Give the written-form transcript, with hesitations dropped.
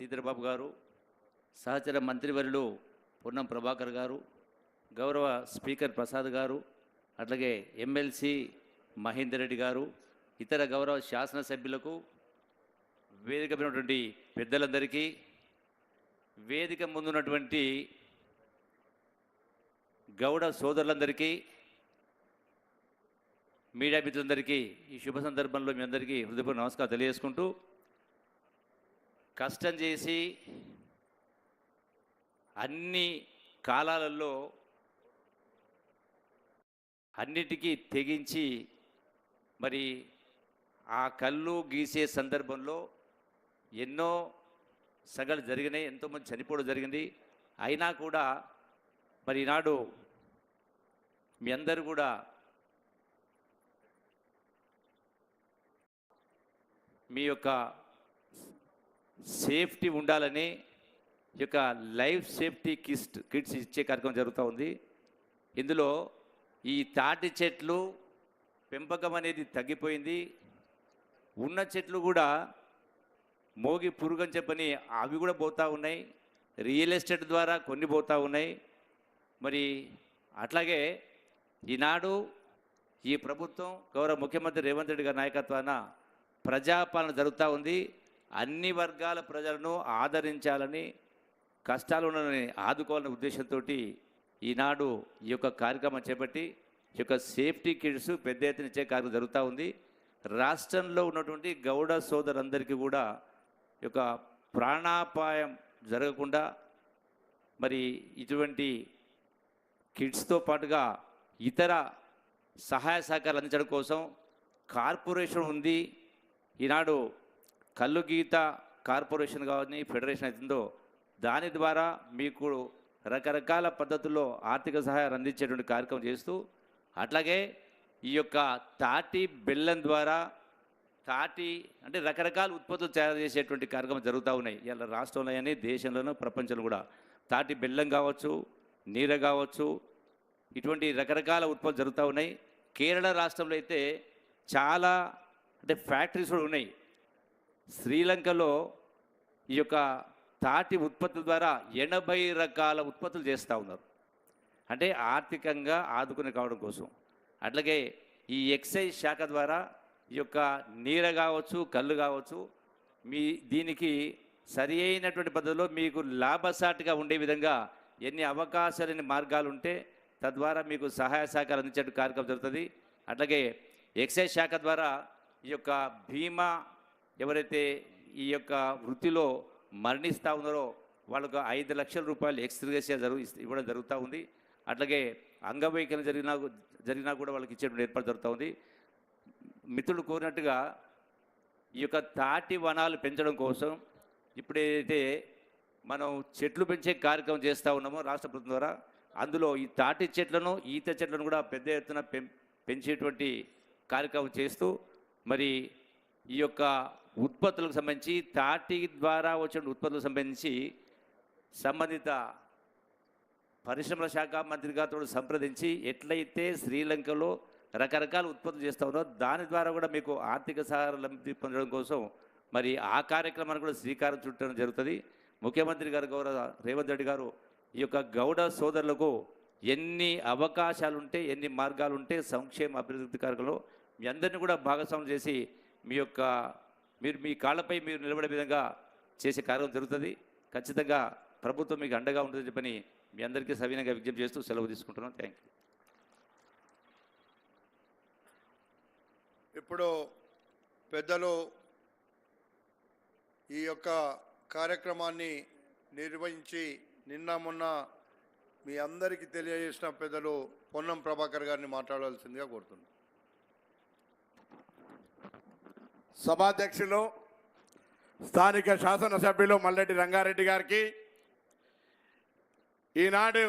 శ్రీధరబాబు గారు, సహచర మంత్రివర్యులు పొన్నం ప్రభాకర్ గారు, గౌరవ స్పీకర్ ప్రసాద్ గారు, అట్లాగే ఎమ్మెల్సీ మహేందర్ రెడ్డి గారు, ఇతర గౌరవ శాసనసభ్యులకు, వేదిక మీద ఉన్నటువంటి పెద్దలందరికీ, వేదిక ముందున్నటువంటి గౌడ సోదరులందరికీ, మీడియా మిత్రులందరికీ ఈ శుభ సందర్భంలో మీ అందరికీ హృదయపూర్వక నమస్కారం తెలియజేసుకుంటూ, కష్టం చేసి అన్ని కాలాలలో అన్నిటికీ తెగించి మరి ఆ కళ్ళు గీసే సందర్భంలో ఎన్నో సగలు జరిగినాయి, ఎంతోమంది చనిపోవడం జరిగింది. అయినా కూడా మరి ఈనాడు మీ అందరూ కూడా మీ యొక్క సేఫ్టీ ఉండాలని ఈ యొక్క లైఫ్ సేఫ్టీ కిట్స్ ఇచ్చే కార్యక్రమం జరుగుతూ ఉంది. ఇందులో ఈ తాటి చెట్లు పెంపకం అనేది తగ్గిపోయింది. ఉన్న చెట్లు కూడా మోగి పురుగని చెప్పని అవి కూడా పోతూ ఉన్నాయి. రియల్ ఎస్టేట్ ద్వారా కొన్ని పోతూ ఉన్నాయి. మరి అట్లాగే ఈనాడు ఈ ప్రభుత్వం గౌరవ ముఖ్యమంత్రి రేవంత్ రెడ్డి గారి నాయకత్వాన ప్రజాపాలన జరుగుతూ ఉంది. అన్ని వర్గాల ప్రజలను ఆదరించాలని, కష్టాలు ఉన్నదని ఆదుకోవాలనే ఉద్దేశంతో ఈనాడు ఈ యొక్క కార్యక్రమం చేపట్టి ఈ యొక్క సేఫ్టీ కిట్స్ పెద్ద ఎత్తున ఇచ్చే కార్యక్రమం జరుగుతూ ఉంది. రాష్ట్రంలో ఉన్నటువంటి గౌడ సోదరులందరికీ కూడా ఈ యొక్క ప్రాణాపాయం జరగకుండా మరి ఇటువంటి కిట్స్తో పాటుగా ఇతర సహాయ సహకారాలు అందించడం కోసం కార్పొరేషన్ ఉంది. ఈనాడు కళ్ళు గీత కార్పొరేషన్ కానీ ఫెడరేషన్ అవుతుందో దాని ద్వారా మీకు రకరకాల పద్ధతుల్లో ఆర్థిక సహాయాన్ని అందించేటువంటి కార్యక్రమం చేస్తూ, అట్లాగే ఈ యొక్క తాటి బెల్లం ద్వారా తాటి అంటే రకరకాల ఉత్పత్తులు తయారు చేసేటువంటి కార్యక్రమం జరుగుతూ ఉన్నాయి. ఇలా రాష్ట్రంలో కానీ దేశంలోనూ ప్రపంచంలో కూడా తాటి బెల్లం కావచ్చు, నీర కావచ్చు, ఇటువంటి రకరకాల ఉత్పత్తులు జరుగుతూ ఉన్నాయి. కేరళ రాష్ట్రంలో అయితే చాలా అంటే ఫ్యాక్టరీస్ కూడా ఉన్నాయి. శ్రీలంకలో ఈ యొక్క తాటి ఉత్పత్తుల ద్వారా 80 రకాల ఉత్పత్తులు చేస్తూ ఉన్నారు. అంటే ఆర్థికంగా ఆదుకుని కావడం కోసం. అట్లాగే ఈ ఎక్సైజ్ శాఖ ద్వారా ఈ యొక్క నీర కావచ్చు, కళ్ళు కావచ్చు, దీనికి సరి అయినటువంటి పద్ధతిలో మీకు లాభసాటిగా ఉండే విధంగా ఎన్ని అవకాశాలని మార్గాలు ఉంటే తద్వారా మీకు సహాయ సహకారం అందించే కార్యక్రమం జరుగుతుంది. అట్లాగే ఎక్సైజ్ శాఖ ద్వారా ఈ యొక్క బీమా ఎవరైతే ఈ యొక్క వృత్తిలో మరణిస్తూ ఉన్నారో వాళ్ళకు 5 లక్షల రూపాయలు ఎక్స్గ్రేషియా ఇవ్వడం జరుగుతూ ఉంది. అట్లాగే అంగవైకల్యం జరిగినా కూడా వాళ్ళకి ఇచ్చేటువంటి ఏర్పాటు జరుగుతూ ఉంది. మిత్రులు కోరినట్టుగా ఈ యొక్క తాటి వనాలు పెంచడం కోసం ఇప్పుడైతే మనం చెట్లు పెంచే కార్యక్రమం చేస్తూ ఉన్నామో రాష్ట్ర ప్రభుత్వం ద్వారా, అందులో ఈ తాటి చెట్లను, ఈత చెట్లను కూడా పెద్ద ఎత్తున పెంచేటువంటి కార్యక్రమం చేస్తూ మరి ఈ యొక్క ఉత్పత్తులకు సంబంధించి తాటి ద్వారా వచ్చిన ఉత్పత్తులకు సంబంధించి సంబంధిత పరిశ్రమల శాఖ మంత్రి గారితో సంప్రదించి ఎట్లయితే శ్రీలంకలో రకరకాల ఉత్పత్తులు చేస్తూ ఉన్నారో దాని ద్వారా కూడా మీకు ఆర్థిక సహాయం లబ్ధి పొందడం కోసం మరి ఆ కార్యక్రమాన్ని కూడా శ్రీకారం చుట్టడం జరుగుతుంది. ముఖ్యమంత్రి గారు గౌరవ రేవంత్ రెడ్డి గారు ఈ యొక్క గౌడ సోదరులకు ఎన్ని అవకాశాలు ఉంటే, ఎన్ని మార్గాలు ఉంటే సంక్షేమ అభివృద్ధి కార్యక్రమంలో మీ అందరినీ కూడా భాగస్వామ్యం చేసి మీరు మీ కాళ్ళపై మీరు నిలబడే విధంగా చేసే కార్యక్రమం జరుగుతుంది. ఖచ్చితంగా ప్రభుత్వం మీకు అండగా ఉంటుందని చెప్పని మీ అందరికీ సవినయంగా విజ్ఞప్తి చేస్తూ సెలవు తీసుకుంటున్నాను. Thank you. ఇప్పుడు పెద్దలు ఈ యొక్క కార్యక్రమాన్ని నిర్వహించి నిన్న మొన్న మీ అందరికీ తెలియజేసిన పెద్దలు పొన్నం ప్రభాకర్ గారిని మాట్లాడాల్సిందిగా కోరుతున్నాను. సభాధ్యక్షులు స్థానిక శాసనసభ్యులు మల్లెడ్డి రంగారెడ్డి గారికి, ఈనాడు